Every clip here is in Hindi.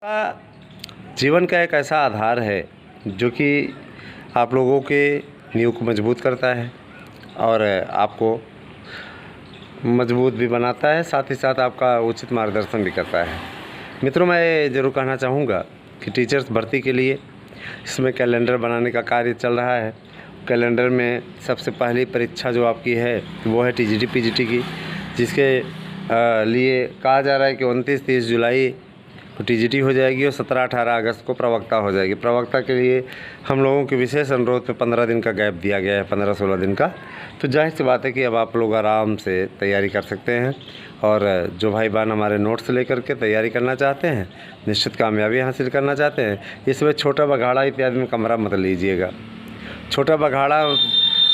का जीवन का एक ऐसा आधार है जो कि आप लोगों के नींव को मजबूत करता है और आपको मजबूत भी बनाता है, साथ ही साथ आपका उचित मार्गदर्शन भी करता है। मित्रों, मैं ज़रूर कहना चाहूँगा कि टीचर्स भर्ती के लिए इसमें कैलेंडर बनाने का कार्य चल रहा है। कैलेंडर में सबसे पहली परीक्षा जो आपकी है वो है टीजीटी पीजीटी की, जिसके लिए कहा जा रहा है कि 29-30 जुलाई को टीजीटी हो जाएगी और 17-18 अगस्त को प्रवक्ता हो जाएगी। प्रवक्ता के लिए हम लोगों के विशेष अनुरोध पे 15 दिन का गैप दिया गया है, 15-16 दिन का। तो जाहिर सी बात है कि अब आप लोग आराम से तैयारी कर सकते हैं और जो भाई बहन हमारे नोट्स लेकर के तैयारी करना चाहते हैं, निश्चित कामयाबी हासिल करना चाहते हैं, इसमें छोटा बघाड़ा इत्यादि में कमरा मत लीजिएगा। छोटा बघाड़ा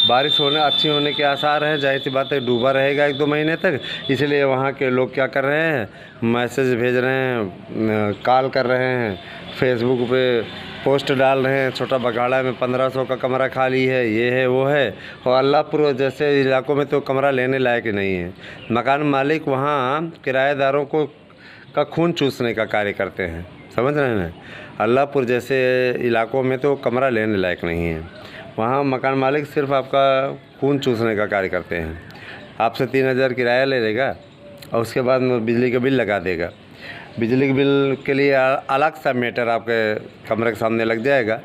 बारिश अच्छी होने के आसार हैं, जाहिर सी बात है डूबा रहेगा 1-2 महीने तक। इसलिए वहाँ के लोग क्या कर रहे हैं, मैसेज भेज रहे हैं, कॉल कर रहे हैं, फेसबुक पे पोस्ट डाल रहे हैं, छोटा बघाड़ा में 1500 का कमरा खाली है, ये है वो है। और अल्लाहपुर जैसे इलाकों में तो कमरा लेने लायक नहीं है। मकान मालिक वहाँ किराएदारों का खून चूसने का कार्य करते हैं, समझ रहे हैं ना। अल्लाहपुर जैसे इलाकों में तो कमरा लेने लायक नहीं है। वहाँ मकान मालिक सिर्फ आपका खून चूसने का कार्य करते हैं। आपसे 3000 किराया ले लेगा और उसके बाद में बिजली का बिल लगा देगा। बिजली के बिल के लिए अलग सा मीटर आपके कमरे के सामने लग जाएगा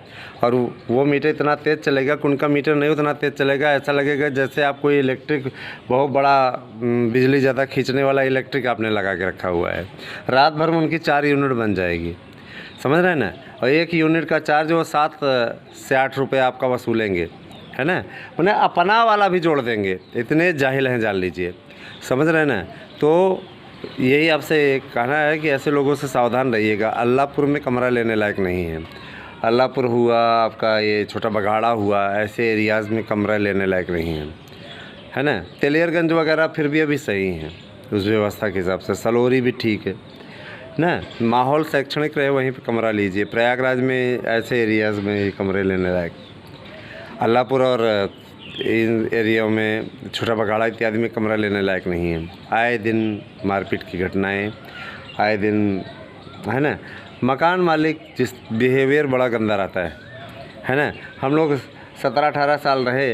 और वो मीटर इतना तेज़ चलेगा कि उनका मीटर नहीं उतना तेज़ चलेगा। ऐसा लगेगा जैसे आप कोई इलेक्ट्रिक बहुत बड़ा बिजली ज़्यादा खींचने वाला इलेक्ट्रिक आपने लगा के रखा हुआ है। रात भर में उनकी 4 यूनिट बन जाएगी, समझ रहे हैं ना। और 1 यूनिट का चार्ज वो 7 से 8 रुपये आपका वसूलेंगे, है ना। उन्हें अपना वाला भी जोड़ देंगे, इतने जाहिल हैं, जान लीजिए, समझ रहे हैं ना। तो यही आपसे कहना है कि ऐसे लोगों से सावधान रहिएगा। अल्लाहपुर में कमरा लेने लायक नहीं है। अल्लाहपुर हुआ आपका, ये छोटा बघाड़ा हुआ, ऐसे एरियाज़ में कमरा लेने लायक नहीं है ना। तेलियरगंज वगैरह फिर भी अभी सही हैं उस व्यवस्था के हिसाब से। सलोरी भी ठीक है ना, माहौल शैक्षणिक रहे वहीं पे कमरा लीजिए। प्रयागराज में ऐसे एरियाज़ में कमरे लेने लायक। अल्लाहपुर और इन एरिया में छोटा बघाड़ा इत्यादि में कमरा लेने लायक नहीं है। आए दिन मारपीट की घटनाएं, आए दिन, है ना। मकान मालिक जिस बिहेवियर बड़ा गंदा रहता है ना। हम लोग 17-18 साल रहे,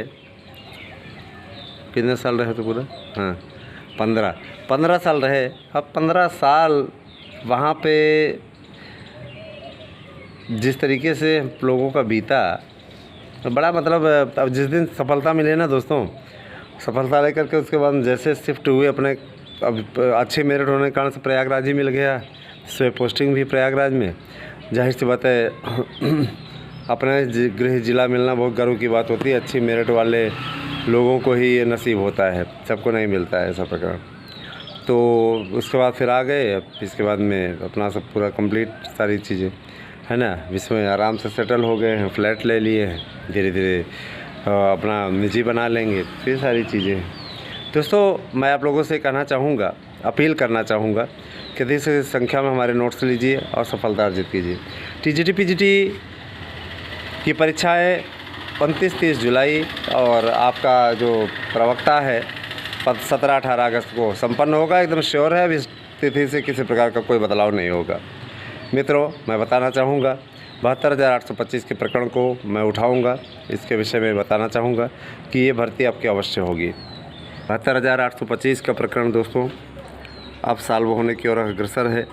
कितने साल रहे तो पूरा, हाँ 15 साल रहे। अब 15 साल वहाँ पे जिस तरीके से लोगों का बीता, तो बड़ा मतलब अब जिस दिन सफलता मिले ना दोस्तों, सफलता लेकर के उसके बाद जैसे शिफ्ट हुए अपने, अब अच्छे मेरिट होने के कारण से प्रयागराज ही मिल गया, इसमें पोस्टिंग भी प्रयागराज में। जाहिर सी बात है अपने गृह जिला मिलना बहुत गर्व की बात होती है। अच्छी मेरिट वाले लोगों को ही ये नसीब होता है, सबको नहीं मिलता है ऐसा प्रकार। तो उसके बाद फिर आ गए, इसके बाद में अपना सब पूरा कंप्लीट सारी चीज़ें, है ना, इसमें आराम से सेटल हो गए हैं, फ्लैट ले लिए हैं, धीरे धीरे अपना निजी बना लेंगे, फिर सारी चीज़ें। दोस्तों, मैं आप लोगों से कहना चाहूँगा, अपील करना चाहूँगा कि अधिक से संख्या में हमारे नोट्स लीजिए और सफलता अर्जित कीजिए। टीजीटी पीजीटी की परीक्षा है 29-30 जुलाई और आपका जो प्रवक्ता है 17-18 अगस्त को संपन्न होगा, एकदम श्योर है। अब इस तिथि से किसी प्रकार का कोई बदलाव नहीं होगा। मित्रों, मैं बताना चाहूँगा 72,825 के प्रकरण को मैं उठाऊँगा, इसके विषय में बताना चाहूँगा कि ये भर्ती आपकी अवश्य होगी। 72,825 का प्रकरण दोस्तों अब साल्व होने की ओर अग्रसर है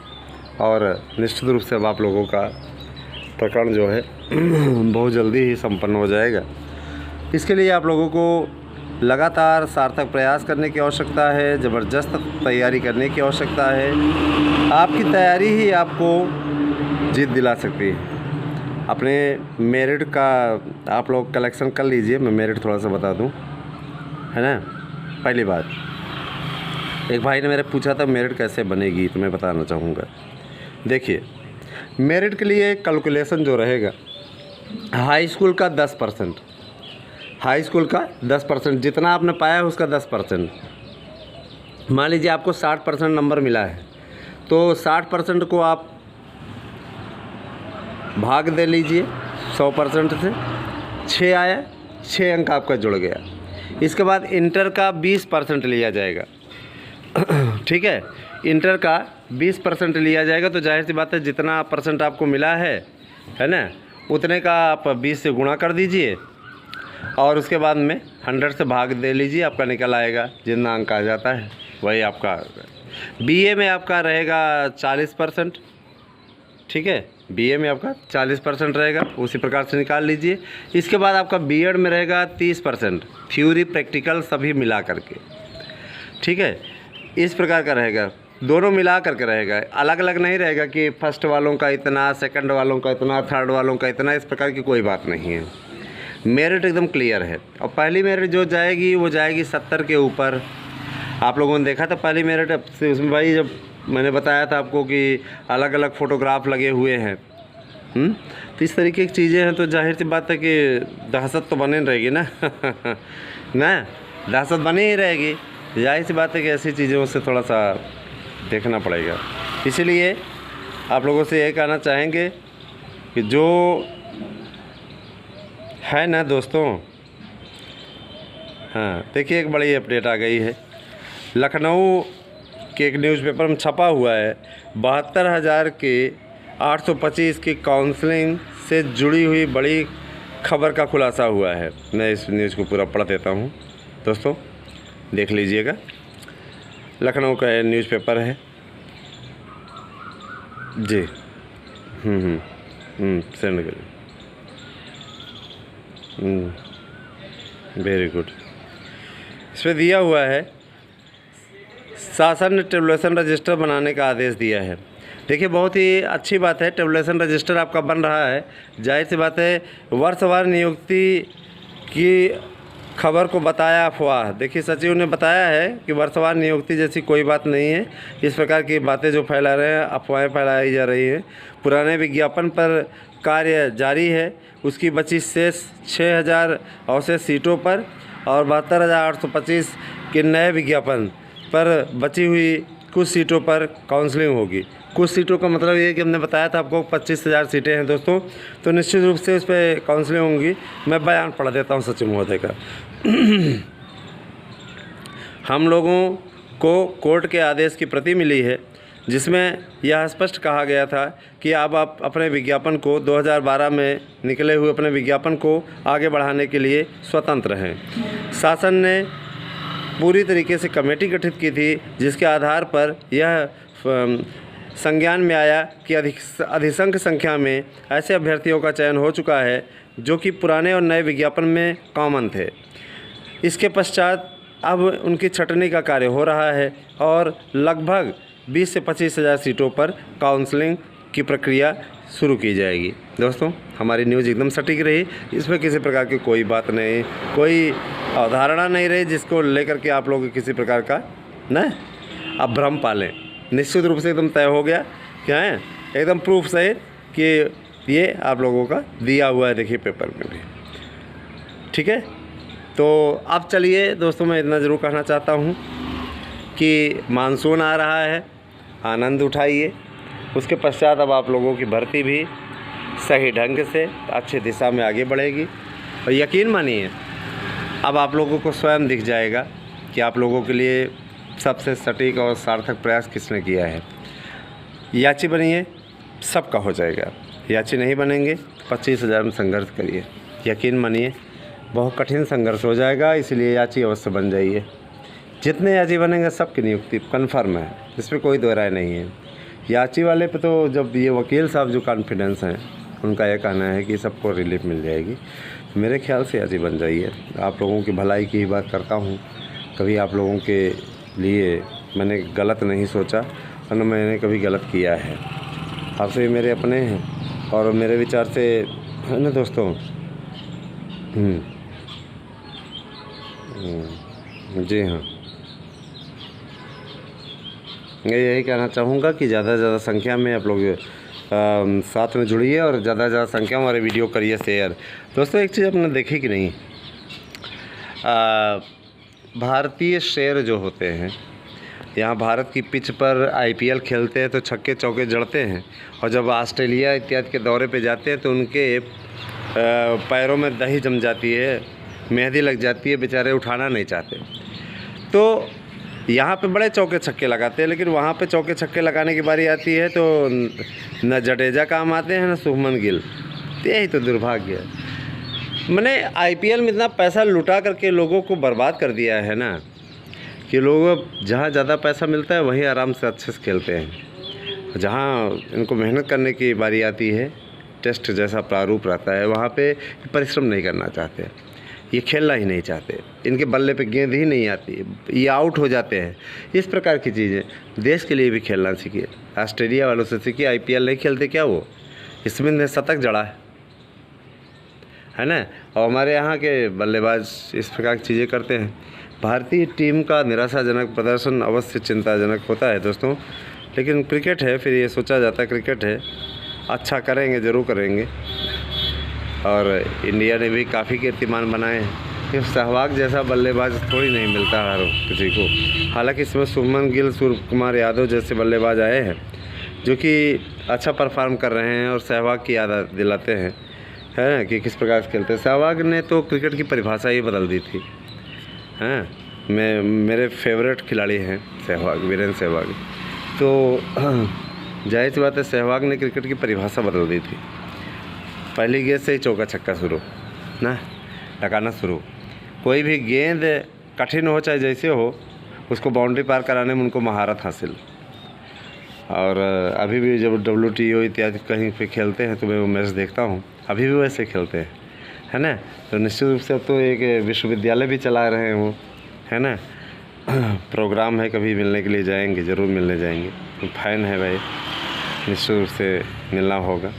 और निश्चित रूप से अब आप लोगों का प्रकरण जो है बहुत जल्दी ही संपन्न हो जाएगा। इसके लिए आप लोगों को लगातार सार्थक प्रयास करने की आवश्यकता है, ज़बरदस्त तैयारी करने की आवश्यकता है। आपकी तैयारी ही आपको जीत दिला सकती है। अपने मेरिट का आप लोग कलेक्शन कर लीजिए। मैं मेरिट थोड़ा सा बता दूं, है ना। पहली बात, एक भाई ने मेरे पूछा था मेरिट कैसे बनेगी, तो मैं बताना चाहूँगा। देखिए, मेरिट के लिए कैलकुलेशन जो रहेगा, हाई स्कूल का 10%, हाई स्कूल का 10%, जितना आपने पाया है उसका 10%। मान लीजिए आपको 60% नंबर मिला है, तो 60% को आप भाग दे लीजिए 100% से, 6 आया, 6 अंक आपका जुड़ गया। इसके बाद इंटर का 20% लिया जाएगा, ठीक है। इंटर का 20% लिया जाएगा। तो जाहिर सी बात है जितना परसेंट आपको मिला है ना, उतने का आप 20 से गुणा कर दीजिए और उसके बाद में 100 से भाग दे लीजिए, आपका निकल आएगा जितना अंक आ जाता है वही आपका। बीए में आपका रहेगा 40%, ठीक है, बीए में आपका 40% रहेगा, उसी प्रकार से निकाल लीजिए। इसके बाद आपका बीएड में रहेगा 30%, थ्योरी प्रैक्टिकल सभी मिला करके, ठीक है, इस प्रकार का रहेगा। दोनों मिला करके रहेगा, अलग अलग नहीं रहेगा कि फर्स्ट वालों का इतना, सेकंड वालों का इतना, थर्ड वालों का इतना, इस प्रकार की कोई बात नहीं है। मेरिट एकदम क्लियर है। और पहली मेरिट जो जाएगी वो जाएगी 70 के ऊपर। आप लोगों ने देखा था पहली मेरिट, उसमें भाई जब मैंने बताया था आपको कि अलग अलग फ़ोटोग्राफ लगे हुए हैं, तो इस तरीके की चीज़ें हैं, तो जाहिर सी बात है कि दहशत तो बने रहेगी ना ना, दहशत बनी ही रहेगी। जाहिर सी बात है कि ऐसी चीज़ों से थोड़ा सा देखना पड़ेगा। इसीलिए आप लोगों से ये कहना चाहेंगे कि जो है ना दोस्तों, हाँ देखिए एक बड़ी अपडेट आ गई है। लखनऊ के एक न्यूज़पेपर में छपा हुआ है, 72,000 के 825 की काउंसलिंग से जुड़ी हुई बड़ी खबर का खुलासा हुआ है। मैं इस न्यूज़ को पूरा पढ़ देता हूँ दोस्तों, देख लीजिएगा। लखनऊ का न्यूज़पेपर है जी। सेंड करिए। Very good. इसमें दिया हुआ है, शासन ने टेबुलेशन रजिस्टर बनाने का आदेश दिया है। देखिए बहुत ही अच्छी बात है, टेबुलेशन रजिस्टर आपका बन रहा है। जाहिर सी बात है वर्षवार नियुक्ति की खबर को बताया अफवाह। देखिए सचिव ने बताया है कि वर्षवार नियुक्ति जैसी कोई बात नहीं है। इस प्रकार की बातें जो फैला रहे हैं, अफवाहें फैलाई जा रही हैं। पुराने विज्ञापन पर कार्य जारी है, उसकी बची शेष 6,000 अवशेष सीटों पर और 72,825 के नए विज्ञापन पर बची हुई कुछ सीटों पर काउंसलिंग होगी। कुछ सीटों का मतलब ये है कि हमने बताया था आपको 25,000 सीटें हैं दोस्तों, तो निश्चित रूप से उस पर काउंसलिंग होंगी। मैं बयान पढ़ देता हूँ सचिव महोदय का। हम लोगों को कोर्ट के आदेश की प्रति मिली है, जिसमें यह स्पष्ट कहा गया था कि अब आप अपने विज्ञापन को 2012 में निकले हुए अपने विज्ञापन को आगे बढ़ाने के लिए स्वतंत्र हैं। शासन ने पूरी तरीके से कमेटी गठित की थी, जिसके आधार पर यह संज्ञान में आया कि अधिसंख्य संख्या में ऐसे अभ्यर्थियों का चयन हो चुका है जो कि पुराने और नए विज्ञापन में कॉमन थे। इसके पश्चात अब उनकी छँटनी का कार्य हो रहा है और लगभग 20 से 25,000 सीटों पर काउंसलिंग की प्रक्रिया शुरू की जाएगी। दोस्तों हमारी न्यूज़ एकदम सटीक रही, इसमें किसी प्रकार की कोई बात नहीं, कोई अवधारणा नहीं रही जिसको लेकर के आप लोग किसी प्रकार का न अब भ्रम पालें। निश्चित रूप से एकदम तय हो गया क्या है, एकदम प्रूफ सहित कि ये आप लोगों का दिया हुआ है, देखिए पेपर में भी, ठीक है। तो अब चलिए दोस्तों, मैं इतना ज़रूर कहना चाहता हूँ कि मानसून आ रहा है, आनंद उठाइए। उसके पश्चात अब आप लोगों की भर्ती भी सही ढंग से अच्छी दिशा में आगे बढ़ेगी और यकीन मानिए अब आप लोगों को स्वयं दिख जाएगा कि आप लोगों के लिए सबसे सटीक और सार्थक प्रयास किसने किया है। याची बनिए, सबका हो जाएगा। याची नहीं बनेंगे तो 25,000 में संघर्ष करिए, यकीन मानिए बहुत कठिन संघर्ष हो जाएगा, इसलिए याची अवश्य बन जाइए। जितने याची बनेंगे सबकी नियुक्ति कन्फर्म है, इसमें कोई दो राय नहीं है। याची वाले पे तो जब ये वकील साहब जो कॉन्फिडेंस हैं, उनका यह कहना है कि सबको रिलीफ मिल जाएगी, तो मेरे ख्याल से याची बन जाइए। आप लोगों की भलाई की ही बात करता हूँ, कभी आप लोगों के लिए मैंने गलत नहीं सोचा और न मैंने कभी गलत किया है। आपसे मेरे अपने हैं और मेरे विचार से है ना दोस्तों। जी हाँ, मैं यही कहना चाहूँगा कि ज़्यादा से ज़्यादा संख्या में आप लोग साथ में जुड़िए और ज़्यादा से ज़्यादा संख्या में हमारे वीडियो करिए शेयर। दोस्तों एक चीज़ आपने देखी कि नहीं, भारतीय शेर जो होते हैं, यहाँ भारत की पिच पर IPL खेलते हैं तो छक्के चौके जड़ते हैं, और जब ऑस्ट्रेलिया इत्यादि के दौरे पे जाते हैं तो उनके पैरों में दही जम जाती है, मेहंदी लग जाती है, बेचारे उठाना नहीं चाहते। तो यहाँ पे बड़े चौके छक्के लगाते हैं, लेकिन वहाँ पे चौके छक्के लगाने की बारी आती है तो न जडेजा काम आते हैं न शुभमन गिल। यही तो दुर्भाग्य है। मैंने IPL में इतना पैसा लुटा करके लोगों को बर्बाद कर दिया है ना कि लोग जहाँ ज़्यादा पैसा मिलता है वहीं आराम से अच्छे से खेलते हैं। जहाँ इनको मेहनत करने की बारी आती है, टेस्ट जैसा प्रारूप रहता है, वहाँ पे परिश्रम नहीं करना चाहते, ये खेलना ही नहीं चाहते, इनके बल्ले पे गेंद ही नहीं आती, ये आउट हो जाते हैं। इस प्रकार की चीज़ें देश के लिए भी खेलना सीखिए। ऑस्ट्रेलिया वालों से सीखिए, IPL नहीं खेलते क्या वो? इसमें ने शतक जड़ा है ना। और हमारे यहाँ के बल्लेबाज इस प्रकार की चीज़ें करते हैं। भारतीय टीम का निराशाजनक प्रदर्शन अवश्य चिंताजनक होता है दोस्तों, लेकिन क्रिकेट है, फिर ये सोचा जाता है क्रिकेट है, अच्छा करेंगे, ज़रूर करेंगे। और इंडिया ने भी काफ़ी कीर्तिमान बनाए हैं। सहवाग जैसा बल्लेबाज थोड़ी नहीं मिलता हर किसी को। हालांकि इसमें शुभमन गिल, सूर्य कुमार यादव जैसे बल्लेबाज आए हैं जो कि अच्छा परफॉर्म कर रहे हैं और सहवाग की याद दिलाते हैं, है ना, कि किस प्रकार से खेलते हैं। सहवाग ने तो क्रिकेट की परिभाषा ही बदल दी थी, हैं। मेरे फेवरेट खिलाड़ी हैं सहवाग, वीरेंद्र सहवाग। तो जाहिर सी बात है, सहवाग ने क्रिकेट की परिभाषा बदल दी थी। पहली गेंद से ही चौका छक्का शुरू ना, लगाना शुरू। कोई भी गेंद कठिन हो चाहे जैसे हो, उसको बाउंड्री पार कराने में उनको महारत हासिल। और अभी भी जब WTO इत्यादि कहीं पे खेलते हैं तो मैं वो मैच देखता हूँ, अभी भी वैसे खेलते हैं, है ना। तो निश्चित रूप से अब तो एक विश्वविद्यालय भी चला रहे हैं वो, है ना। प्रोग्राम है, कभी मिलने के लिए जाएंगे, ज़रूर मिलने जाएंगे। तो फ़ैन है भाई, निश्चित रूप से मिलना होगा।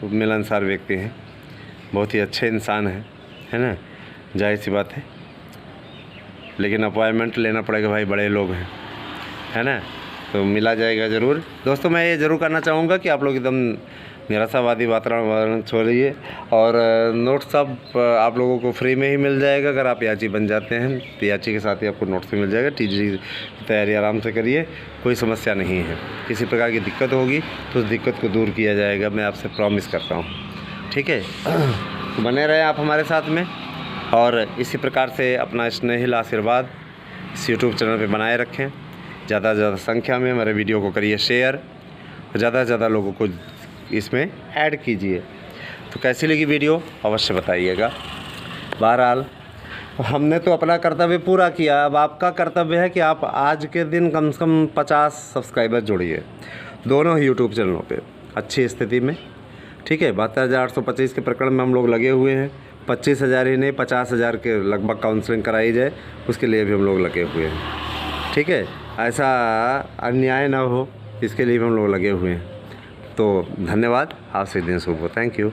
मिलनसार व्यक्ति हैं, बहुत ही अच्छे इंसान हैं, है ना, जाहिर सी बात है। लेकिन अपॉइंटमेंट लेना पड़ेगा भाई, बड़े लोग हैं, है ना, तो मिला जाएगा ज़रूर। दोस्तों मैं ये ज़रूर करना चाहूँगा कि आप लोग एकदम निराशावादी वातावरण छोड़िए, और नोट्स सब आप लोगों को फ्री में ही मिल जाएगा अगर आप याची बन जाते हैं। तो याची के साथ ही आपको नोट्स भी मिल जाएगा। TG की तैयारी आराम से करिए, कोई समस्या नहीं है। किसी प्रकार की दिक्कत होगी तो उस दिक्कत को दूर किया जाएगा, मैं आपसे प्रॉमिस करता हूँ, ठीक है। तो बने रहें आप हमारे साथ में, और इसी प्रकार से अपना स्नेहिल आशीर्वाद इस YouTube चैनल पर बनाए रखें। ज़्यादा से ज़्यादा संख्या में हमारे वीडियो को करिए शेयर, और ज़्यादा से ज़्यादा लोगों को इसमें ऐड कीजिए। तो कैसी लगी वीडियो अवश्य बताइएगा। बहरहाल हमने तो अपना कर्तव्य पूरा किया, अब आपका कर्तव्य है कि आप आज के दिन कम से कम 50 सब्सक्राइबर जोड़िए दोनों ही YouTube चैनलों पे अच्छी स्थिति में, ठीक है। 72,825 के प्रकरण में हम लोग लगे हुए हैं। 25,000 ही नहीं, 50,000 के लगभग काउंसलिंग कराई जाए, उसके लिए भी हम लोग लगे हुए हैं, ठीक है। ऐसा अन्याय ना हो, इसके लिए भी हम लोग लगे हुए हैं। तो धन्यवाद, आपसे दिन शुभ हो। Thank you.